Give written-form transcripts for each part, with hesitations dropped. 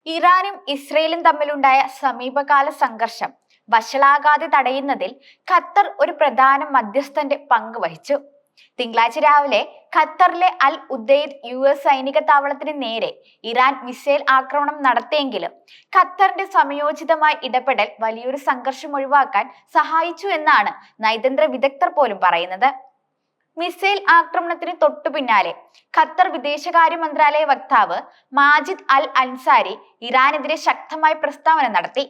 ഇറാനും ഇസ്രയേലും തമ്മിലുണ്ടായ സമീപകാല സംഘർഷം വഷളാകാതെ തടയുന്നതിൽ ഖത്തർ ഒരു പ്രധാന മധ്യസ്ഥന്റെ പങ്ക് വഹിച്ചു. തിങ്കളാഴ്ച രാവിലെ ഖത്തറിലെ അൽ ഉദൈദ് US സൈനിക താവളത്തിന് നേരെ ഇറാൻ മിസൈൽ ആക്രമണം നടത്തിയെങ്കിലും ഖത്തറിന്റെ സമയോചിതമായ ഇടപെടൽ വലിയൊരു സംഘർഷം ഒഴിവാക്കാൻ സഹായിച്ചു എന്നാണ് നയതന്ത്ര വിദഗ്ധർ പോലും പറയുന്നത്. മിസൈൽ ആക്രമണത്തിന് തൊട്ടു പിന്നാലെ ഖത്തർ വിദേശകാര്യ മന്ത്രാലയ വക്താവ് മാജിദ് അൽ അൻസാരി ഇറാനെതിരെ ശക്തമായ പ്രസ്താവന നടത്തി.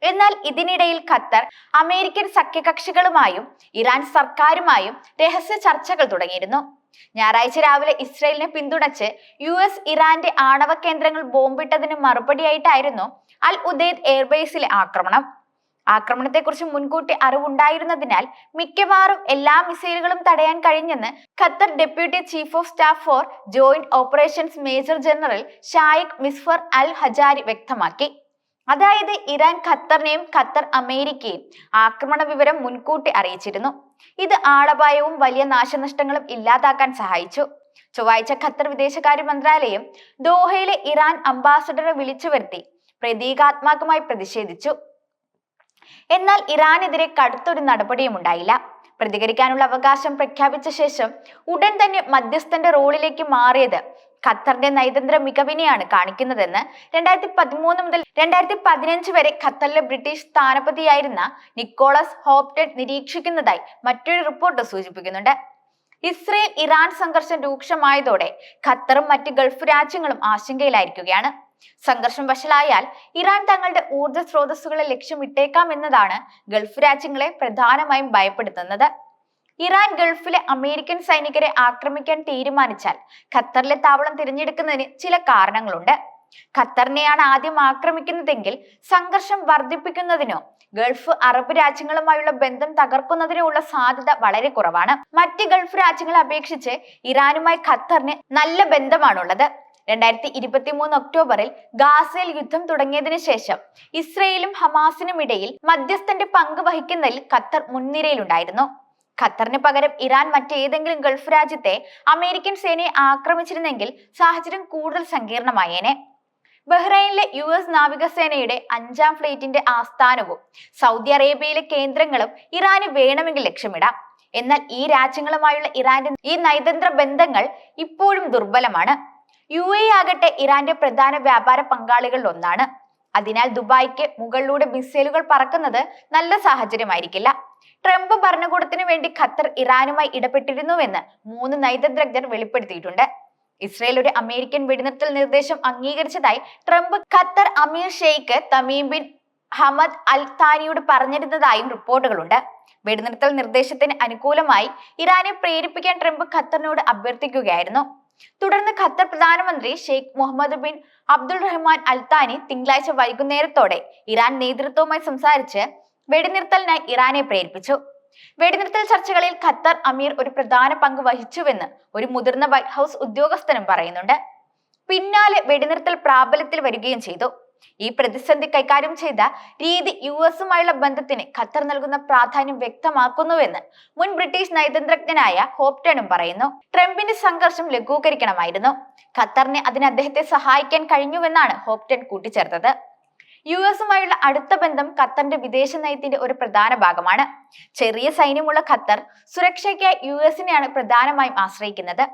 എന്നാൽ ഇതിനിടയിൽ ഖത്തർ അമേരിക്കൻ സഖ്യകക്ഷികളുമായും ഇറാൻ സർക്കാരുമായും രഹസ്യ ചർച്ചകൾ തുടങ്ങിയിരുന്നു. ഞായറാഴ്ച രാവിലെ ഇസ്രയേലിനെ പിന്തുണച്ച് US ഇറാന്റെ ആണവ കേന്ദ്രങ്ങൾ ബോംബിട്ടതിന് മറുപടിയായിട്ടായിരുന്നു അൽ ഉദൈദ് എയർബേസിലെ ആക്രമണം. ആക്രമണത്തെക്കുറിച്ച് മുൻകൂട്ടി അറിവുണ്ടായിരുന്നതിനാൽ മിക്കവാറും എല്ലാ മിസൈലുകളും തടയാൻ കഴിഞ്ഞെന്ന് Qatar deputy chief of staff for joint operations major general Shaikh Misfar Al Hajari വ്യക്തമാക്കി. അതായത് ഇറാൻ ഖത്തറിനെയും ഖത്തർ അമേരിക്കയും ആക്രമണ വിവരം മുൻകൂട്ടി അറിയിച്ചിരുന്നു. ഇത് ആളപായവും വലിയ നാശനഷ്ടങ്ങളും ഇല്ലാതാക്കാൻ സഹായിച്ചു. ചൊവ്വാഴ്ച ഖത്തർ വിദേശകാര്യ മന്ത്രാലയം ദോഹയിലെ ഇറാൻ അംബാസഡറെ വിളിച്ചു വരുത്തി പ്രതീകാത്മകമായി പ്രതിഷേധിച്ചു. എന്നാൽ ഇറാനെതിരെ കടുത്തൊരു നടപടിയും ഉണ്ടായില്ല. പ്രതികരിക്കാനുള്ള അവകാശം പ്രഖ്യാപിച്ച ശേഷം ഉടൻ തന്നെ മധ്യസ്ഥന്റെ റോളിലേക്ക് മാറിയത് ഖത്തറിന്റെ നയതന്ത്ര മികവിനെയാണ് കാണിക്കുന്നതെന്ന് 2013 മുതൽ 2015 വരെ ഖത്തറിലെ ബ്രിട്ടീഷ് സ്ഥാനപതിയായിരുന്ന നിക്കോളസ് ഹോപ്റ്റൺ നിരീക്ഷിക്കുന്നതായി മറ്റൊരു റിപ്പോർട്ട് സൂചിപ്പിക്കുന്നുണ്ട്. ഇസ്രയേൽ ഇറാൻ സംഘർഷം രൂക്ഷമായതോടെ ഖത്തറും മറ്റ് ഗൾഫ് രാജ്യങ്ങളും ആശങ്കയിലായിരിക്കുകയാണ്. സംഘർഷം വഷളായാൽ ഇറാൻ തങ്ങളുടെ ഊർജ്ജ സ്രോതസ്സുകളെ ലക്ഷ്യമിട്ടേക്കാം എന്നതാണ് ഗൾഫ് രാജ്യങ്ങളെ പ്രധാനമായും ഭയപ്പെടുത്തുന്നത്. ഇറാൻ ഗൾഫിലെ അമേരിക്കൻ സൈനികരെ ആക്രമിക്കാൻ തീരുമാനിച്ചാൽ ഖത്തറിലെ താവളം തിരഞ്ഞെടുക്കുന്നതിന് ചില കാരണങ്ങളുണ്ട്. ഖത്തറിനെയാണ് ആദ്യം ആക്രമിക്കുന്നതെങ്കിൽ സംഘർഷം വർദ്ധിപ്പിക്കുന്നതിനോ ഗൾഫ് അറബ് രാജ്യങ്ങളുമായുള്ള ബന്ധം തകർക്കുന്നതിനോ ഉള്ള സാധ്യത വളരെ കുറവാണ്. മറ്റ് ഗൾഫ് രാജ്യങ്ങളെ അപേക്ഷിച്ച് ഇറാനുമായി ഖത്തറിന് നല്ല ബന്ധമാണുള്ളത്. 2023 ഒക്ടോബറിൽ ഗാസയിൽ യുദ്ധം തുടങ്ങിയതിനു ശേഷം ഇസ്രയേലും ഹമാസിനും ഇടയിൽ മധ്യസ്ഥന്റെ പങ്ക് വഹിക്കുന്നതിൽ ഖത്തർ മുൻനിരയിലുണ്ടായിരുന്നു. ഖത്തറിന് പകരം ഇറാൻ മറ്റേതെങ്കിലും ഗൾഫ് രാജ്യത്തെ അമേരിക്കൻ സേനയെ ആക്രമിച്ചിരുന്നെങ്കിൽ സാഹചര്യം കൂടുതൽ സങ്കീർണമായേനെ. ബഹ്റൈനിലെ US നാവികസേനയുടെ 5ാം ഫ്ലീറ്റിന്റെ ആസ്ഥാനവും സൗദി അറേബ്യയിലെ കേന്ദ്രങ്ങളും ഇറാന് വേണമെങ്കിൽ ലക്ഷ്യമിടാം. എന്നാൽ ഈ രാജ്യങ്ങളുമായുള്ള ഇറാന്റെ ഈ നയതന്ത്ര ബന്ധങ്ങൾ ഇപ്പോഴും ദുർബലമാണ്. UAE ആകട്ടെ ഇറാന്റെ പ്രധാന വ്യാപാര പങ്കാളികളിൽ ഒന്നാണ്. അതിനാൽ ദുബായ്ക്ക് മുകളിലൂടെ മിസൈലുകൾ പറക്കുന്നത് നല്ല സാഹചര്യമായിരിക്കില്ല. ട്രംപ് ഭരണകൂടത്തിനു വേണ്ടി ഖത്തർ ഇറാനുമായി ഇടപെട്ടിരുന്നുവെന്ന് 3 നയതന്ത്രജ്ഞർ വെളിപ്പെടുത്തിയിട്ടുണ്ട്. ഇസ്രയേൽ ഒരു അമേരിക്കൻ വെടിനിർത്തൽ നിർദ്ദേശം അംഗീകരിച്ചതായി Trump Qatar emir Sheikh Tamim bin Hamad Al താനിയോട് പറഞ്ഞിരുന്നതായും റിപ്പോർട്ടുകളുണ്ട്. വെടിനിർത്തൽ നിർദ്ദേശത്തിന് അനുകൂലമായി ഇറാനെ പ്രേരിപ്പിക്കാൻ ട്രംപ് ഖത്തറിനോട് അഭ്യർത്ഥിക്കുകയായിരുന്നു. തുടർന്ന് ഖത്തർ പ്രധാനമന്ത്രി ഷെയ്ഖ് മുഹമ്മദ് ബിൻ അബ്ദുൾ റഹ്മാൻ അൽ താനി തിങ്കളാഴ്ച വൈകുന്നേരത്തോടെ ഇറാൻ നേതൃത്വവുമായി സംസാരിച്ച് വെടിനിർത്തലിനായി ഇറാനെ പ്രേരിപ്പിച്ചു. വെടിനിർത്തൽ ചർച്ചകളിൽ ഖത്തർ അമീർ ഒരു പ്രധാന പങ്ക് വഹിച്ചുവെന്ന് ഒരു മുതിർന്ന വൈറ്റ് ഹൗസ് ഉദ്യോഗസ്ഥനും പറയുന്നുണ്ട്. പിന്നാലെ വെടിനിർത്തൽ പ്രാബല്യത്തിൽ വരികയും ചെയ്തു. ഈ പ്രതിസന്ധി കൈകാര്യം ചെയ്ത രീതി US-ഉമായുള്ള ബന്ധത്തിന് ഖത്തർ നൽകുന്ന പ്രാധാന്യം വ്യക്തമാക്കുന്നുവെന്ന് മുൻ ബ്രിട്ടീഷ് നയതന്ത്രജ്ഞനായ ഹോപ്റ്റണും പറയുന്നു. ട്രംപിന്റെ സംഘർഷം ലഘൂകരിക്കണമായിരുന്നു. ഖത്തറിന് അതിന് അദ്ദേഹത്തെ സഹായിക്കാൻ കഴിഞ്ഞുവെന്നാണ് ഹോപ്റ്റൺ കൂട്ടിച്ചേർത്തത്. US-ഉമായുള്ള അടുത്ത ബന്ധം ഖത്തറിന്റെ വിദേശ നയത്തിന്റെ ഒരു പ്രധാന ഭാഗമാണ്. ചെറിയ സൈന്യമുള്ള ഖത്തർ സുരക്ഷയ്ക്കായി US-നെയാണ് പ്രധാനമായും ആശ്രയിക്കുന്നത്.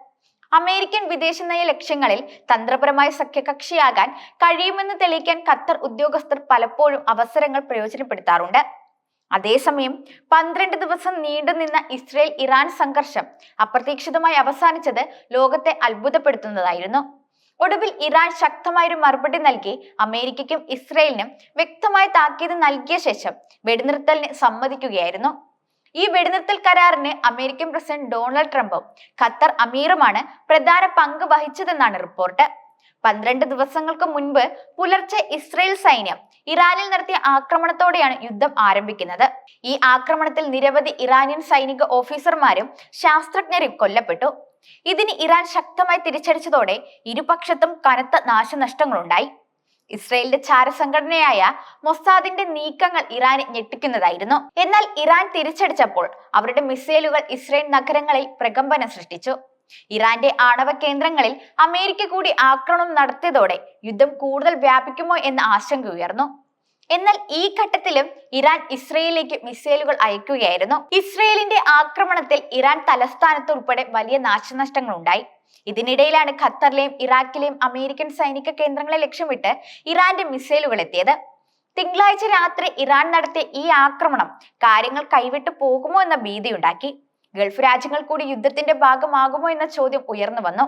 അമേരിക്കൻ വിദേശ നയ ലക്ഷ്യങ്ങളിൽ തന്ത്രപരമായ സഖ്യകക്ഷിയാകാൻ കഴിയുമെന്ന് തെളിയിക്കാൻ ഖത്തർ ഉദ്യോഗസ്ഥർ പലപ്പോഴും അവസരങ്ങൾ പ്രയോജനപ്പെടുത്താറുണ്ട്. അതേസമയം 12 ദിവസം നീണ്ടുനിന്ന ഇസ്രയേൽ ഇറാൻ സംഘർഷം അപ്രതീക്ഷിതമായി അവസാനിച്ചത് ലോകത്തെ അത്ഭുതപ്പെടുത്തുന്നതായിരുന്നു. ഒടുവിൽ ഇറാൻ ശക്തമായൊരു മറുപടി നൽകി അമേരിക്കയ്ക്കും ഇസ്രയേലിനും വ്യക്തമായ താക്കീത് നൽകിയ ശേഷം വെടിനിർത്തലിന് സമ്മതിക്കുകയായിരുന്നു. ഈ വെടിനിർത്തൽ കരാറിന് അമേരിക്കൻ പ്രസിഡന്റ് ഡൊണാൾഡ് ട്രംപും ഖത്തർ അമീറുമാണ് പ്രധാന പങ്ക് വഹിച്ചതെന്നാണ് റിപ്പോർട്ട്. 12 ദിവസങ്ങൾക്ക് മുൻപ് പുലർച്ചെ ഇസ്രയേൽ സൈന്യം ഇറാനിൽ നടത്തിയ ആക്രമണത്തോടെയാണ് യുദ്ധം ആരംഭിക്കുന്നത്. ഈ ആക്രമണത്തിൽ നിരവധി ഇറാനിയൻ സൈനിക ഓഫീസർമാരും ശാസ്ത്രജ്ഞരും കൊല്ലപ്പെട്ടു. ഇതിന് ഇറാൻ ശക്തമായി തിരിച്ചടിച്ചതോടെ ഇരുപക്ഷത്തും കനത്ത നാശനഷ്ടങ്ങളുണ്ടായി. ഇസ്രയേലിന്റെ ചാരസംഘടനയായ മൊസാദിന്റെ നീക്കങ്ങൾ ഇറാനെ ഞെട്ടിക്കുന്നതായിരുന്നു. എന്നാൽ ഇറാൻ തിരിച്ചടിച്ചപ്പോൾ അവരുടെ മിസൈലുകൾ ഇസ്രയേൽ നഗരങ്ങളിൽ പ്രകമ്പനം സൃഷ്ടിച്ചു. ഇറാന്റെ ആണവ കേന്ദ്രങ്ങളിൽ അമേരിക്ക കൂടി ആക്രമണം നടത്തിയതോടെ യുദ്ധം കൂടുതൽ വ്യാപിക്കുമോ എന്ന ആശങ്ക ഉയർന്നു. എന്നാൽ ഈ ഘട്ടത്തിലും ഇറാൻ ഇസ്രയേലിലേക്ക് മിസൈലുകൾ അയക്കുകയായിരുന്നു. ഇസ്രയേലിന്റെ ആക്രമണത്തിൽ ഇറാൻ തലസ്ഥാനത്ത് ഉൾപ്പെടെ വലിയ നാശനഷ്ടങ്ങൾ ഉണ്ടായി. ഇതിനിടയിലാണ് ഖത്തറിലെയും ഇറാഖിലെയും അമേരിക്കൻ സൈനിക കേന്ദ്രങ്ങളെ ലക്ഷ്യമിട്ട് ഇറാന്റെ മിസൈലുകൾ എത്തിയത്. തിങ്കളാഴ്ച രാത്രി ഇറാൻ നടത്തിയ ഈ ആക്രമണം കാര്യങ്ങൾ കൈവിട്ടു പോകുമോ എന്ന ഭീതിയുണ്ടാക്കി. ഗൾഫ് രാജ്യങ്ങൾ കൂടി യുദ്ധത്തിന്റെ ഭാഗമാകുമോ എന്ന ചോദ്യം ഉയർന്നു വന്നു.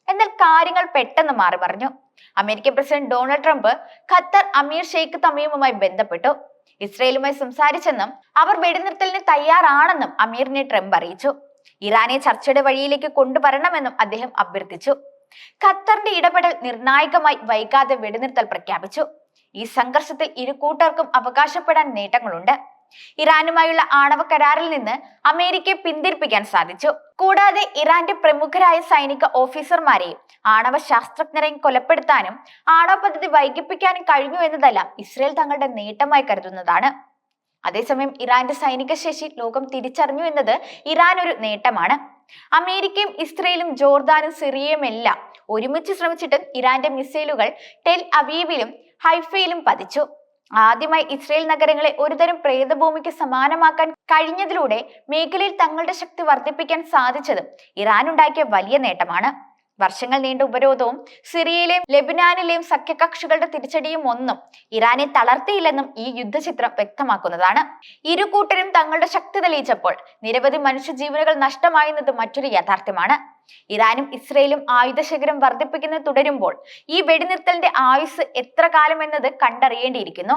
എന്നാൽ കാര്യങ്ങൾ പെട്ടെന്ന് മാറി മറിഞ്ഞു. American president Donald Trump Qatar emir Sheikh തമീമുമായി ബന്ധപ്പെട്ടു. ഇസ്രയേലുമായി സംസാരിച്ചെന്നും അവർ വെടിനിർത്തലിന് തയ്യാറാണെന്നും അമീറിനെ ട്രംപ് അറിയിച്ചു. ഇറാനെ ചർച്ചയുടെ വഴിയിലേക്ക് കൊണ്ടുവരണമെന്നും അദ്ദേഹം അഭ്യർത്ഥിച്ചു. ഖത്തറിന്റെ ഇടപെടൽ നിർണായകമായി വൈകാതെ വെടിനിർത്തൽ പ്രഖ്യാപിച്ചു. ഈ സംഘർഷത്തിൽ ഇരു കൂട്ടർക്കും അവകാശപ്പെടാൻ നേട്ടങ്ങളുണ്ട്. ഇറാനുമായുള്ള ആണവ കരാറിൽ നിന്ന് അമേരിക്കയെ പിന്തിരിപ്പിക്കാൻ സാധിച്ചു. കൂടാതെ ഇറാന്റെ പ്രമുഖരായ സൈനിക ഓഫീസർമാരെയും ആണവ ശാസ്ത്രജ്ഞരെയും കൊലപ്പെടുത്താനും ആണവ പദ്ധതി വൈകിപ്പിക്കാനും കഴിഞ്ഞു എന്നതെല്ലാം ഇസ്രയേൽ തങ്ങളുടെ നേട്ടമായി കരുതുന്നതാണ്. അതേസമയം ഇറാന്റെ സൈനിക ശേഷി ലോകം തിരിച്ചറിഞ്ഞു എന്നത് ഇറാൻ ഒരു നേട്ടമാണ്. അമേരിക്കയും ഇസ്രയേലും ജോർദാനും സിറിയയും എല്ലാം ഒരുമിച്ച് ശ്രമിച്ചിട്ടും ഇറാന്റെ മിസൈലുകൾ ടെൽ അവീവിലും ഹൈഫയിലും പതിച്ചു. ആദ്യമായി ഇസ്രയേൽ നഗരങ്ങളെ ഒരുതരം പ്രേതഭൂമിക്ക് സമാനമാക്കാൻ കഴിഞ്ഞതിലൂടെ മേഖലയിൽ തങ്ങളുടെ ശക്തി വർദ്ധിപ്പിക്കാൻ സാധിച്ചതും ഇറാൻ ഉണ്ടാക്കിയ വലിയ നേട്ടമാണ്. വർഷങ്ങൾ നീണ്ട ഉപരോധവും സിറിയയിലെയും ലെബനാനിലെയും സഖ്യകക്ഷികളുടെ തിരിച്ചടിയും ഒന്നും ഇറാനെ തളർത്തിയില്ലെന്നും ഈ യുദ്ധചിത്രം വ്യക്തമാക്കുന്നതാണ്. ഇരു കൂട്ടരും തങ്ങളുടെ ശക്തി തെളിയിച്ചപ്പോൾ നിരവധി മനുഷ്യജീവനുകൾ നഷ്ടമായെന്നത് മറ്റൊരു യാഥാർത്ഥ്യമാണ്. ഇറാനും ഇസ്രയേലും ആയുധശേഖരം വർദ്ധിപ്പിക്കുന്നത് തുടരുമ്പോൾ ഈ വെടിനിർത്തലിന്റെ ആയുസ് എത്ര കാലം എന്നത് കണ്ടറിയേണ്ടിയിരിക്കുന്നു.